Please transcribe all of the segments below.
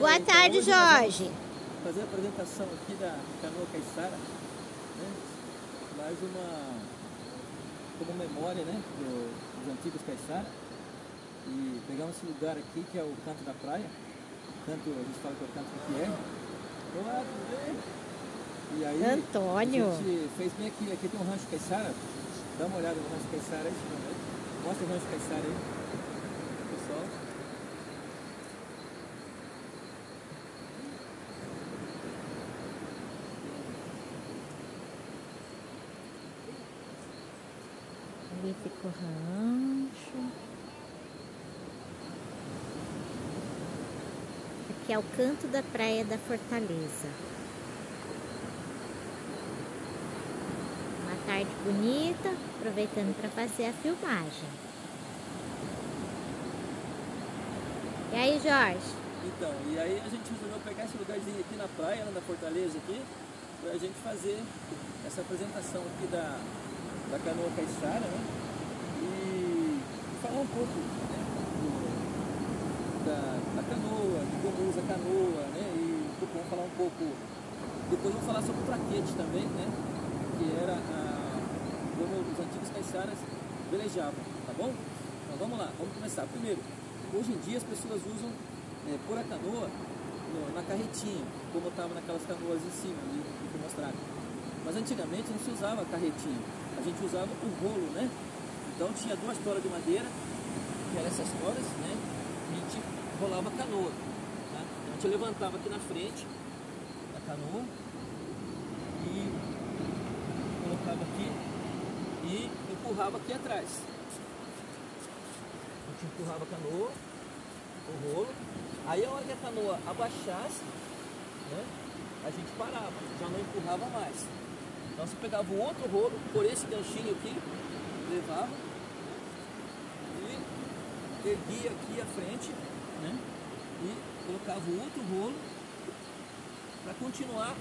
Boa tarde, Jorge. Fazer a apresentação aqui da canoa caiçara, né? Mais uma como memória, né, dos antigos caiçara. E pegamos esse lugar aqui que é o canto da praia. Canto, a gente fala que é o canto do Pierre. Olá, tudo bem? E aí, Antônio, a gente fez bem aqui. Aqui tem um rancho caiçara. Dá uma olhada no rancho caiçara aí. Mostra o rancho caiçara aí, pessoal. ali ficou o rancho. Aqui é o canto da praia da Fortaleza. Uma tarde bonita, aproveitando para fazer a filmagem. E aí, Jorge? Então, e aí a gente resolveu pegar esse lugarzinho aqui na praia, né, da Fortaleza aqui, para a gente fazer essa apresentação aqui da canoa caiçara, né? E falar um pouco, né, da canoa, de como usa a canoa, né? E vamos falar um pouco, depois vamos falar sobre o traquete também, né? Que era como os antigos caiçaras velejavam, tá bom? Então vamos lá, vamos começar. Primeiro, hoje em dia as pessoas usam pôr a canoa na carretinha, como estava naquelas canoas em cima, ali que mostraram. Mas antigamente não se usava a carretinha, a gente usava o rolo, né? Então tinha duas toras de madeira, que eram essas toras, né? E a gente rolava a canoa, tá? A gente levantava aqui na frente a canoa e colocava aqui e empurrava aqui atrás. A gente empurrava a canoa, o rolo. Aí a hora que a canoa abaixasse, né, a gente parava, já não empurrava mais. Então você pegava o outro rolo, por esse ganchinho aqui, levava e erguia aqui à frente, né, e colocava o outro rolo para continuar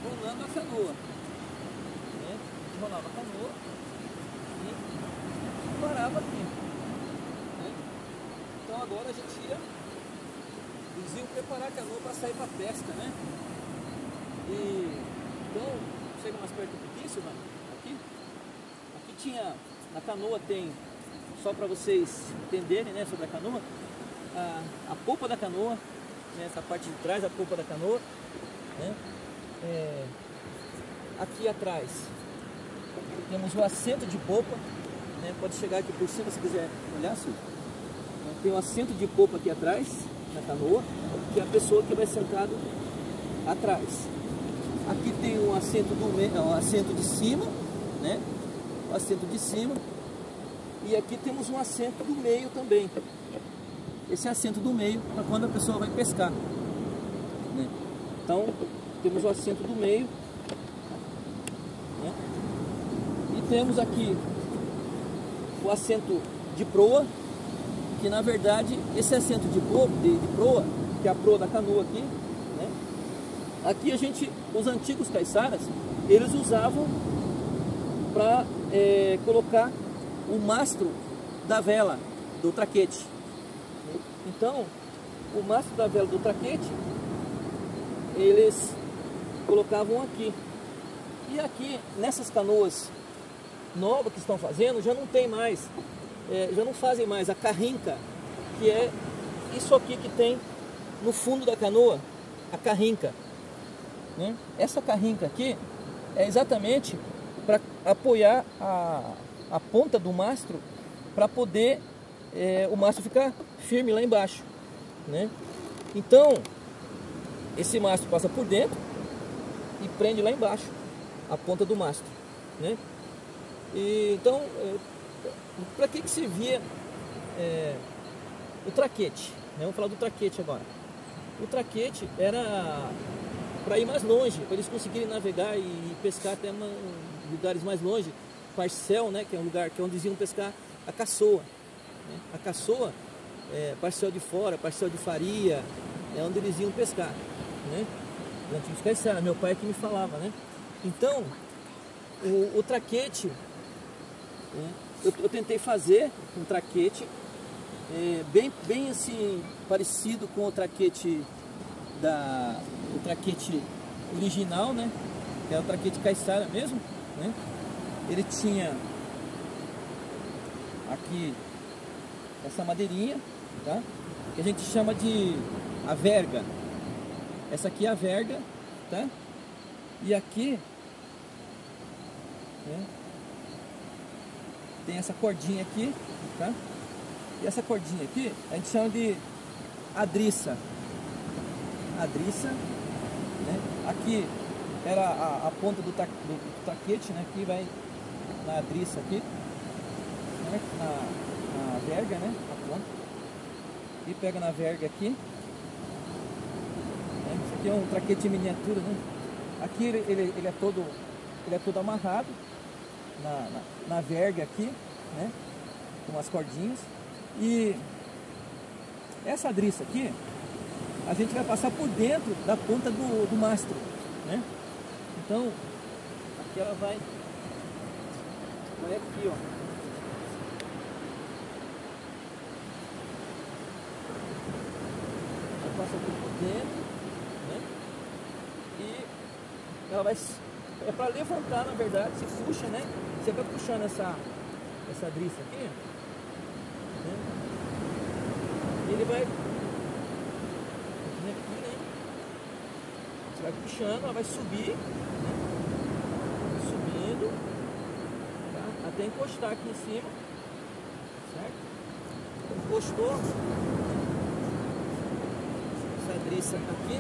rolando a canoa. Né? A gente rolava a canoa e parava aqui. Né? Então agora a gente ia. Eles iam preparar a canoa para sair para pesca, né? E então, chega mais perto um pouquinho, Silvana, aqui tinha, a canoa tem, só para vocês entenderem, né, sobre a canoa, a polpa da canoa, né, essa parte de trás, a polpa da canoa, né? Aqui atrás temos o assento de polpa, né? Pode chegar aqui por cima se quiser olhar, Silvana. Então, tem um assento de polpa aqui atrás na canoa, que é a pessoa que vai sentado atrás. Aqui tem um assento do meio, um assento de cima, né? O assento de cima. E aqui temos um assento do meio também. Esse assento do meio para quando a pessoa vai pescar, né? Então temos o assento do meio, né? E temos aqui o assento de proa, que na verdade esse assento de proa, que é a proa da canoa aqui, né? Aqui os antigos caiçaras, eles usavam para colocar o mastro da vela do traquete. Então, o mastro da vela do traquete, eles colocavam aqui. E aqui, nessas canoas novas que estão fazendo, já não tem mais, já não fazem mais a carrinca, que é isso aqui que tem no fundo da canoa, a carrinca, né? Essa carrinca aqui é exatamente para apoiar a ponta do mastro, para poder o mastro ficar firme lá embaixo, né? Então esse mastro passa por dentro e prende lá embaixo a ponta do mastro, né? E então para que servia o traquete, né? Vamos falar do traquete agora. O traquete era para ir mais longe, para eles conseguirem navegar e pescar até lugares mais longe. Parcel, né? Que é um lugar que é onde eles iam pescar a caçoa, né? A caçoa é parcel de fora, parcel de faria, é onde eles iam pescar, né? Os antigos caiçaras, meu pai que me falava, né? Então o traquete, né? Eu tentei fazer um traquete bem assim, parecido com o traquete do traquete original, né? Que é o traquete caiçara mesmo, né? Ele tinha aqui essa madeirinha, tá? Que a gente chama de a verga. Essa aqui é a verga, tá? E aqui, né, tem essa cordinha aqui, tá? E essa cordinha aqui a gente chama de adriça. Adriça, né? Aqui era a ponta do traquete, né? Aqui vai na adriça aqui, né? Na verga, né? A ponta. E pega na verga aqui. Isso aqui é um traquete em miniatura, né? Aqui ele é todo amarrado na verga aqui, né? Com as cordinhas. E essa adriça aqui, a gente vai passar por dentro da ponta do mastro, né? Então, aqui ela vai aqui, ó. Ela passa aqui por dentro, né? E ela vai, é para levantar, na verdade, você puxa, né? Você vai puxando essa adriça aqui, né? E ele vai aqui, né? Você vai puxando, ela vai subir, né? Vai subindo, tá? Até encostar aqui em cima, certo? Encostou essa adriça aqui,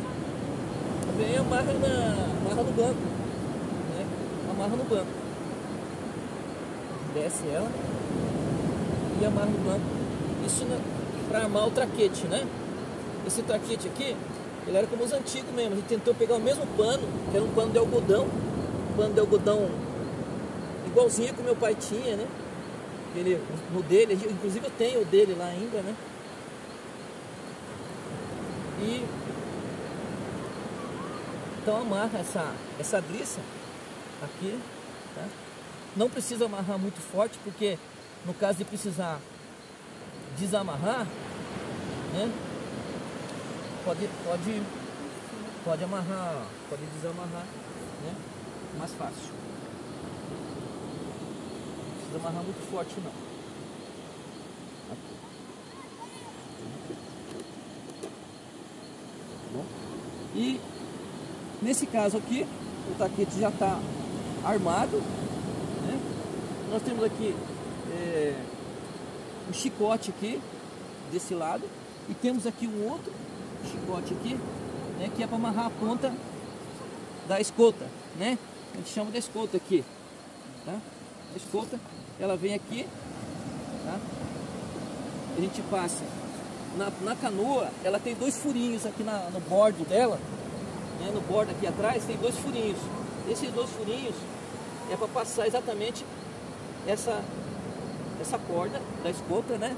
vem e amarra no banco, né? Amarra no banco, desce ela e amarra no banco. Isso para armar o traquete, né? Esse traquete aqui, ele era como os antigos mesmo. A gente tentou pegar o mesmo pano, que era um pano de algodão, igualzinho que o meu pai tinha, né? Ele, no dele, inclusive eu tenho o dele lá ainda, né? E então amarra essa adriça aqui, tá? Não precisa amarrar muito forte, porque no caso de precisar desamarrar, né? Pode amarrar, pode desamarrar, né? Mais fácil. Não precisa amarrar muito forte não. Aqui. Tá bom? E nesse caso aqui, o traquete já está armado, né? Nós temos aqui um chicote aqui desse lado e temos aqui um outro chicote aqui, né, que é para amarrar a ponta da escolta, né? A gente chama de escolta aqui, tá? A escolta, ela vem aqui, tá? A gente passa na canoa, ela tem dois furinhos aqui no bordo dela, né? No bordo aqui atrás tem dois furinhos. Esses dois furinhos é para passar exatamente essa corda da escolta, né?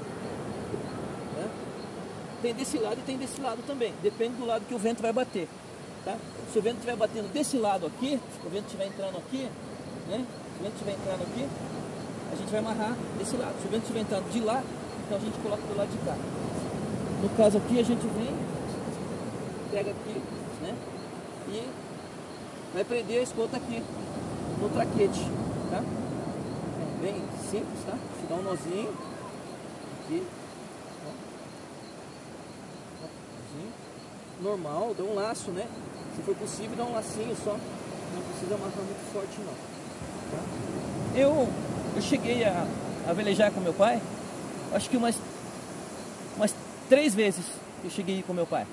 Tem desse lado e tem desse lado também. Depende do lado que o vento vai bater, tá? Se o vento estiver batendo desse lado aqui, se o vento estiver entrando aqui, né? Se o vento estiver entrando aqui, a gente vai amarrar desse lado. Se o vento estiver entrando de lá, então a gente coloca do lado de cá. No caso aqui, a gente vem, pega aqui, né? E vai prender a escolta aqui no traquete, tá? É bem simples, tá? Você dá um nozinho aqui. Normal, dá um laço, né? Se for possível, dá um lacinho só. Não precisa amarrar muito forte não, tá? Eu cheguei a velejar com meu pai, acho que umas 3 vezes eu cheguei a ir com meu pai,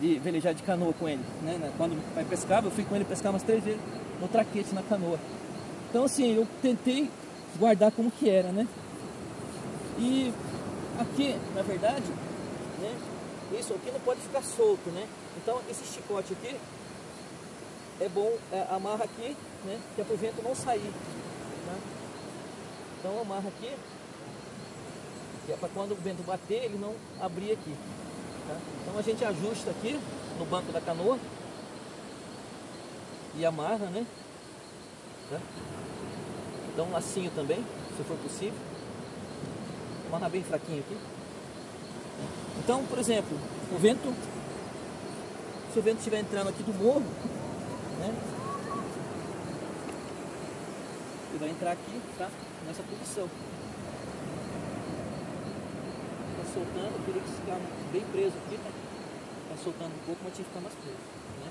de velejar de canoa com ele, né? Quando o pai pescava, eu fui com ele pescar umas 3 vezes no traquete, na canoa. Então assim, eu tentei guardar como que era, né? E aqui, na verdade, né? Isso aqui não pode ficar solto, né? Então esse chicote aqui é bom, amarra aqui, né? Que é para o vento não sair, tá? Então amarra aqui, que é para quando o vento bater ele não abrir aqui, tá? Então a gente ajusta aqui no banco da canoa e amarra, né? Tá? Dá um lacinho também, se for possível. Amarra bem fraquinho aqui. Então, por exemplo, o vento Se o vento estiver entrando aqui do morro, né? Ele vai entrar aqui, tá? Nessa posição. Tá soltando, eu queria que ficar bem preso aqui, tá? Tá soltando um pouco, mas tinha que ficar mais preso, né?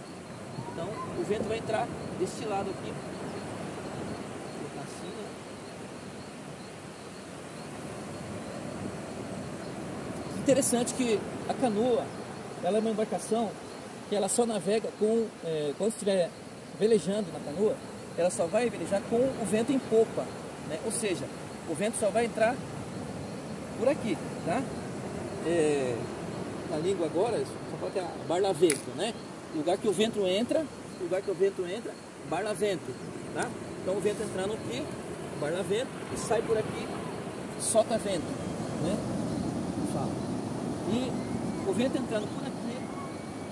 Então, o vento vai entrar deste lado aqui. Vou colocar assim, né? Interessante que a canoa, ela é uma embarcação que ela só navega com, quando estiver velejando na canoa, ela só vai velejar com o vento em popa, né? Ou seja, o vento só vai entrar por aqui, tá? Na língua agora, só pode ter barlavento, né? Lugar que o vento entra, barlavento, tá? Então o vento entrando aqui, barlavento, e sai por aqui, solta vento, né? E o vento entrando por aqui,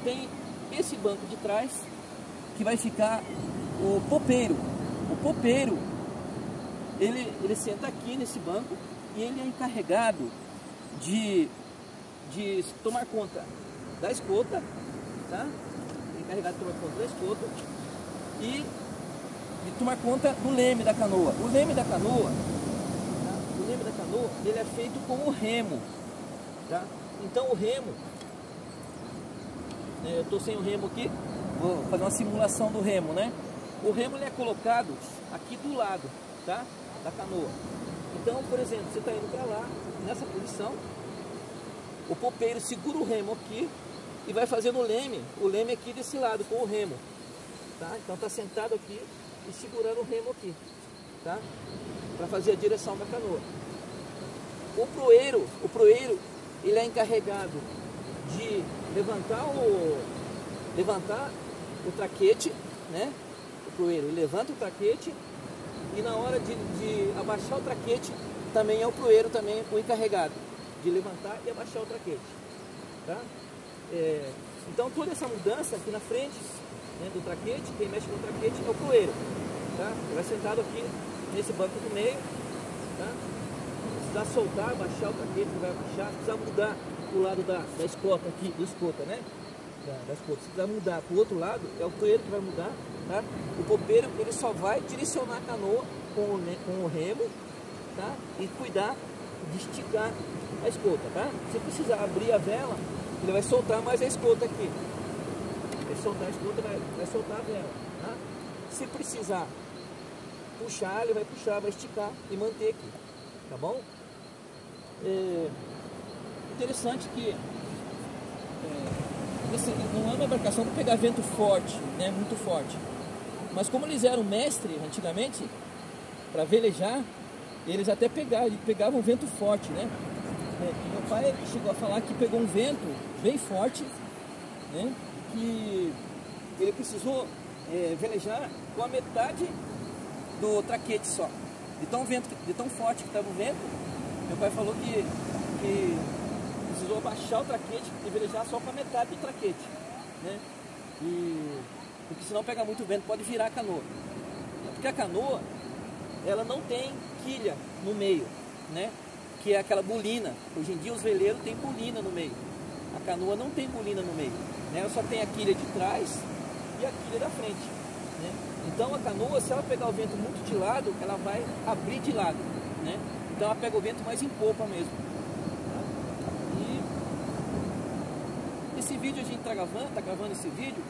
tem esse banco de trás, que vai ficar o popeiro. O popeiro, ele senta aqui nesse banco, e ele é encarregado de tomar conta da escota, tá? Encarregado de tomar conta da escota e de tomar conta do leme da canoa. O leme da canoa, tá? O leme da canoa, ele é feito com o remo, tá? Então o remo, eu estou sem o remo aqui, vou fazer uma simulação do remo, né? O remo ele é colocado aqui do lado, tá? Da canoa. Então, por exemplo, você está indo para lá, nessa posição, o popeiro segura o remo aqui e vai fazendo o leme aqui desse lado com o remo, tá? Então está sentado aqui e segurando o remo aqui, tá? Para fazer a direção da canoa. O proeiro, ele é encarregado de levantar o traquete, né? O proeiro, ele levanta o traquete e na hora de abaixar o traquete, também é o proeiro também o encarregado de levantar e abaixar o traquete, tá? Então toda essa mudança aqui na frente, né, do traquete, quem mexe com o traquete é o proeiro, tá? Ele vai sentado aqui nesse banco do meio, tá? Se precisar soltar, abaixar o traquete, ele vai abaixar. Se precisar mudar o lado da escota aqui, do escota, né? Da escota. Se precisar mudar para o outro lado, é o proeiro que vai mudar, tá? O popeiro, ele só vai direcionar a canoa com o remo, tá? E cuidar de esticar a escota, tá? Se precisar abrir a vela, ele vai soltar mais a escota aqui. Vai soltar a escota, vai soltar a vela, tá? Se precisar puxar, ele vai puxar, vai esticar e manter aqui, tá bom? Interessante que não é uma embarcação para pegar vento forte, né, muito forte. Mas como eles eram mestres antigamente, para velejar, eles até pegavam vento forte, né? Meu pai chegou a falar que pegou um vento bem forte, né? Que ele precisou velejar com a metade do traquete só. De tão forte que estava o vento, meu pai falou que precisou abaixar o traquete e velejar só com a metade do traquete, né? Porque senão pega muito vento, pode virar a canoa. Porque a canoa, ela não tem quilha no meio, né? Que é aquela bolina. Hoje em dia os veleiros têm bolina no meio. A canoa não tem bolina no meio, né? Ela só tem a quilha de trás e a quilha da frente, né? Então a canoa, se ela pegar o vento muito de lado, ela vai abrir de lado, né? Então ela pega o vento mais em popa mesmo, tá? E esse vídeo a gente tá gravando esse vídeo,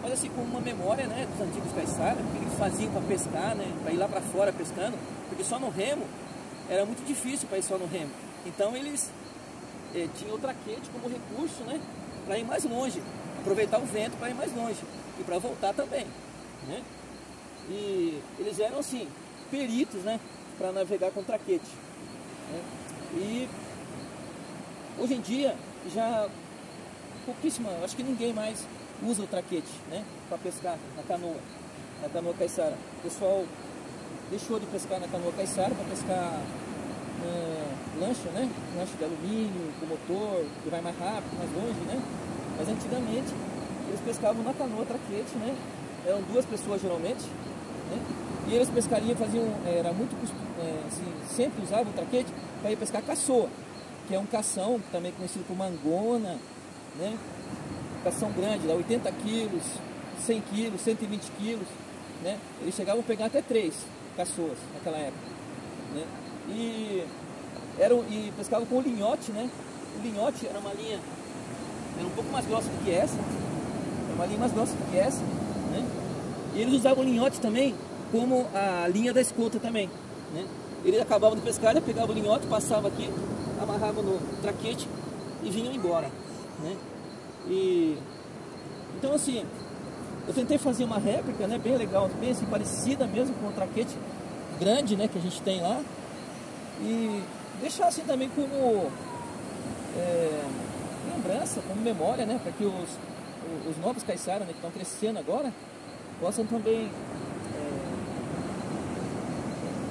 mas assim como uma memória, né, dos antigos caiçaras, o que eles faziam para pescar, né, para ir lá para fora pescando, porque só no remo era muito difícil para ir só no remo. Então eles tinham o traquete como recurso, né, para ir mais longe, aproveitar o vento para ir mais longe e para voltar também, né? E eles eram assim peritos, né, para navegar com traquete, né? E hoje em dia já pouquíssima, acho que ninguém mais usa o traquete, né, para pescar na canoa caiçara. O pessoal deixou de pescar na canoa caiçara para pescar lancha, né? Lancha de alumínio, com motor, que vai mais rápido, mais longe, né? Mas antigamente eles pescavam na canoa traquete, né? Eram duas pessoas geralmente, né? E eles pescariam, era muito, assim, sempre usavam o traquete para ir pescar caçoa, que é um cação, também conhecido como mangona, né? embarcação grande, lá 80 quilos, 100 quilos, 120 quilos, né? Eles chegavam a pegar até 3 caçoas naquela época, né? E pescavam com o linhote, né? O linhote era uma linha, era um pouco mais grossa do que essa, era uma linha mais grossa do que essa, né? E eles usavam o linhote também como a linha da escolta também, né? Eles acabavam de pescar, ele pegava o linhote, passava aqui, amarrava no traquete e vinham embora, né? E então assim, eu tentei fazer uma réplica, né, bem legal, bem assim, parecida mesmo com o traquete grande, né, que a gente tem lá, e deixar assim também como lembrança, como memória, né, para que os novos caiçaras, né, que estão crescendo agora, possam também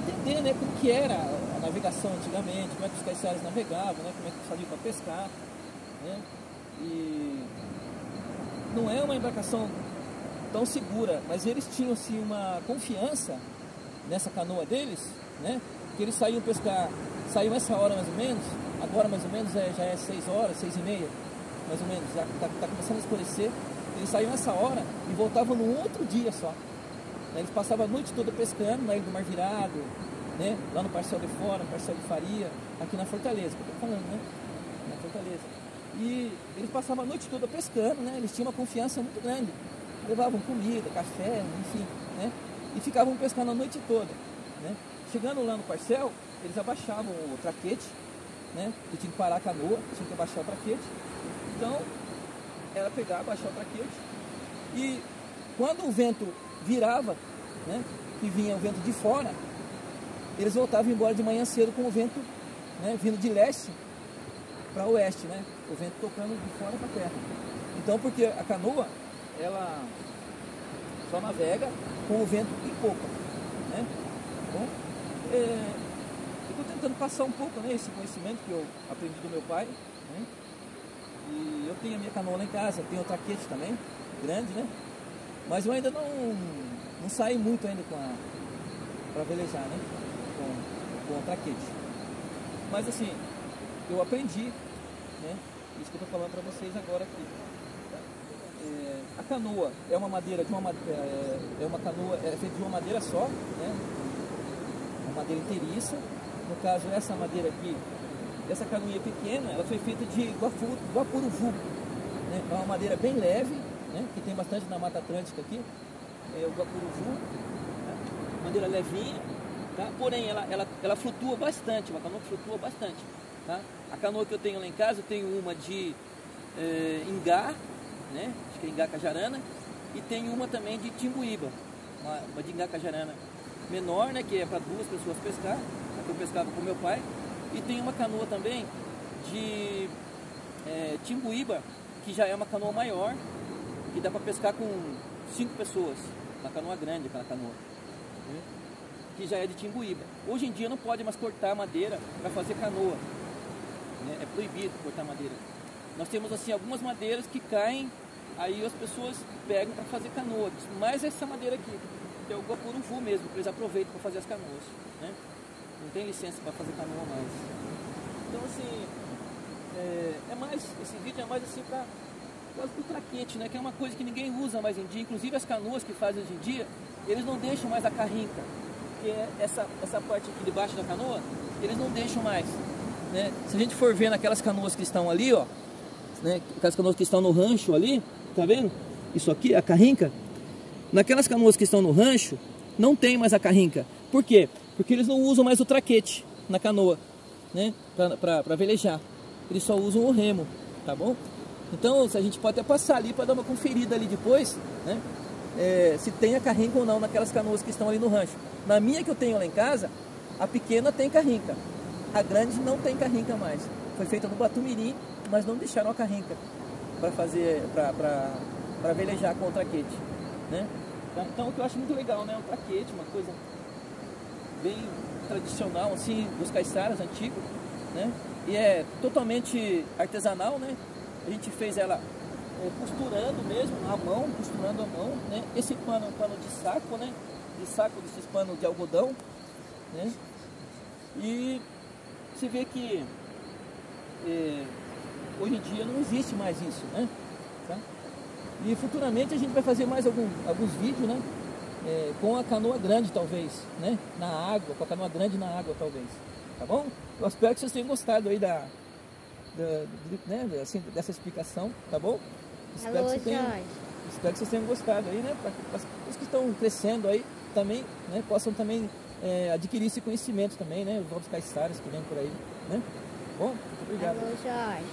entender, né, como que era a navegação antigamente, como é que os caiçaras navegavam, né, como é que eles faziam para pescar, né, e não é uma embarcação tão segura, mas eles tinham assim uma confiança nessa canoa deles, né, que eles saíam pescar, saíam essa hora mais ou menos, agora mais ou menos já é 6 horas, 6h30, mais ou menos, já tá começando a escurecer, eles saíam essa hora e voltavam no outro dia só. Eles passavam a noite toda pescando na Ilha do Mar Virado, né? Lá no Parcel de Fora, no Parcel de Faria, aqui na Fortaleza, que eu tô falando, né? Na Fortaleza. E eles passavam a noite toda pescando, né? Eles tinham uma confiança muito grande. Levavam comida, café, enfim, né? E ficavam pescando a noite toda, né? Chegando lá no Parcel, eles abaixavam o traquete, né? Que tinha que parar a canoa, tinha que abaixar o traquete. Então, era pegar, abaixar o traquete. E quando o vento virava, né, que vinha o vento de fora, eles voltavam embora de manhã cedo com o vento, né, vindo de leste para oeste, né, o vento tocando de fora para terra. Então, porque a canoa, ela só navega com o vento em popa, né? Bom, eu estou tentando passar um pouco, né, esse conhecimento que eu aprendi do meu pai, né? E eu tenho a minha canoa lá em casa, tenho o traquete também, grande, né? Mas eu ainda não saí muito ainda para velejar, né? Com o traquete. Mas assim, eu aprendi, né? Isso que eu estou falando para vocês agora aqui. A canoa é uma madeira de uma canoa feita de uma madeira só, né? Uma madeira inteiriça. No caso, essa madeira aqui, essa canoinha pequena, ela foi feita de guapuruvu, né? É uma madeira bem leve, né? Que tem bastante na Mata Atlântica aqui, é o guapuruvu, né? Madeira levinha, tá? Porém ela flutua bastante, uma canoa que flutua bastante, tá? A canoa que eu tenho lá em casa, eu tenho uma de ingá, né? Acho que é ingá cajarana, e tenho uma também de timbuíba, uma de ingá cajarana menor, né? Que é para 2 pessoas pescar, a que eu pescava com meu pai, e tem uma canoa também de timbuíba, que já é uma canoa maior, que dá para pescar com 5 pessoas, uma canoa grande, aquela canoa, né? Que já é de timbuíba. Hoje em dia não pode mais cortar madeira para fazer canoa, né? É proibido cortar madeira. Nós temos assim algumas madeiras que caem, aí as pessoas pegam para fazer canoa, mas essa madeira aqui, que é o guapuruvu mesmo, que eles aproveitam para fazer as canoas, né? Não tem licença para fazer canoa mais. Então assim, esse vídeo é mais assim para o traquete, né? Que é uma coisa que ninguém usa mais em dia. Inclusive as canoas que fazem hoje em dia, eles não deixam mais a carrinca, que é essa parte aqui debaixo da canoa, eles não deixam mais, né? Se a gente for ver naquelas canoas que estão ali, ó, né? Aquelas canoas que estão no rancho ali, tá vendo? Isso aqui, a carrinca. Naquelas canoas que estão no rancho, não tem mais a carrinca. Por quê? Porque eles não usam mais o traquete na canoa, né? Para velejar. Eles só usam o remo, tá bom? Então, a gente pode até passar ali para dar uma conferida ali depois, né? Se tem a carrinca ou não naquelas canoas que estão ali no rancho. Na minha que eu tenho lá em casa, a pequena tem carrinca. A grande não tem carrinca mais. Foi feita no Batumirim, mas não deixaram a carrinca para fazer, para velejar com o traquete, né? Então, o que eu acho muito legal, né? O traquete, uma coisa bem tradicional, assim, dos caiçaras antigos, né? E é totalmente artesanal, né? A gente fez ela costurando mesmo, costurando à mão, né? Esse pano é um pano de saco, né? De saco desses panos de algodão, né? E você vê que hoje em dia não existe mais isso, né? Tá? E futuramente a gente vai fazer mais alguns vídeos, né? Com a canoa grande, talvez, né? Na água, com a canoa grande na água, talvez. Tá bom? Eu espero que vocês tenham gostado aí né, assim, dessa explicação, tá bom? Espero Alô, que vocês tenham gostado aí, né? Para os que estão crescendo aí também, né? Possam também adquirir esse conhecimento também, né? Os novos caiçaras que vêm por aí, né? Bom, muito obrigado. Alô, Jorge.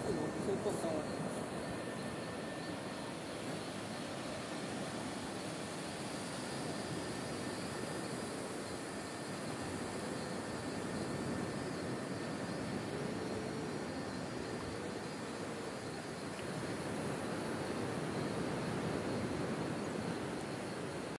Não, precisa tocar lá.